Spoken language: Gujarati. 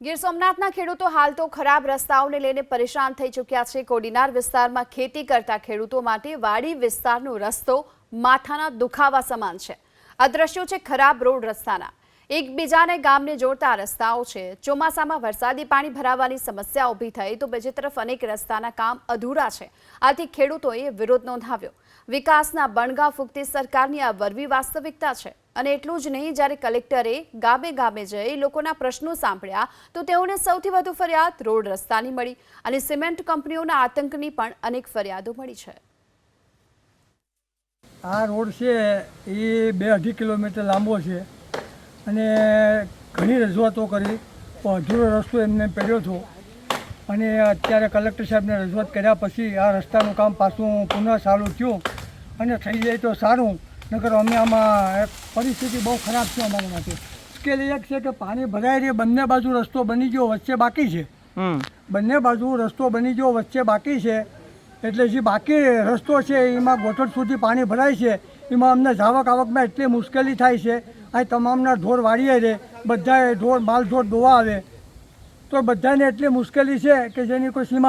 ગીર સોમનાથના ખેડૂતો હાલ તો ખરાબ રસ્તાઓને લઈને પરેશાન થઈ ચૂક્યા છે। કોડીનાર વિસ્તારમાં ખેતી કરતા ખેડૂતો માટે વાડી વિસ્તારનો રસ્તો માથાના દુખાવા સમાન છે। આ દ્રશ્યો છે ખરાબ રોડ રસ્તાના। એકબીજાને ગામને જોડતા રસ્તાઓ છે। ચોમાસામાં વરસાદી પાણી ભરાવાની સમસ્યા ઊભી થઈ તો બીજી તરફ અનેક રસ્તાના કામ અધૂરા છે। આથી ખેડૂતોએ વિરોધ નોંધાવ્યો। વિકાસના બણગા ફૂંકતી સરકારની આ વરવી વાસ્તવિકતા છે। અને એટલું જ નહીં, જ્યારે કલેક્ટરે ગામે ગામે જઈ લોકોના પ્રશ્નો સાંભળ્યા તો તેઓને સૌથી વધુ ફરિયાદ રોડ રસ્તાની મળી અને સિમેન્ટ કંપનીઓના આતંકની પણ અનેક ફરિયાદો મળી છે। આ રોડ છે એ 2-2.5 કિલોમીટર લાંબો છે અને ઘણી રજૂઆતો કરી તો અધૂરો રસ્તો એમને પડ્યો હતો અને અત્યારે કલેક્ટર સાહેબને રજૂઆત કર્યા પછી આ રસ્તાનું કામ પાછું પુનઃ ચાલુ થયું અને થઈ જાય તો સારું। નકર અમે આમાં પરિસ્થિતિ બહુ ખરાબ છે અમારા માટે। મુશ્કેલ એક છે કે પાણી ભરાય રહે, બંને બાજુ રસ્તો બની ગયો, વચ્ચે બાકી છે। બંને બાજુ રસ્તો બની ગયો, વચ્ચે બાકી છે, એટલે જે બાકી રસ્તો છે એમાં ગોઠણ સુધી પાણી ભરાય છે। એમાં અમને જાવક આવકમાં એટલી મુશ્કેલી થાય છે। આ તમામના ઢોર વાળીએ રહે, બધાએ ઢોર માલ ઢોર દોવા આવે તો બધાને એટલી મુશ્કેલી છે કે જેની કોઈ સીમા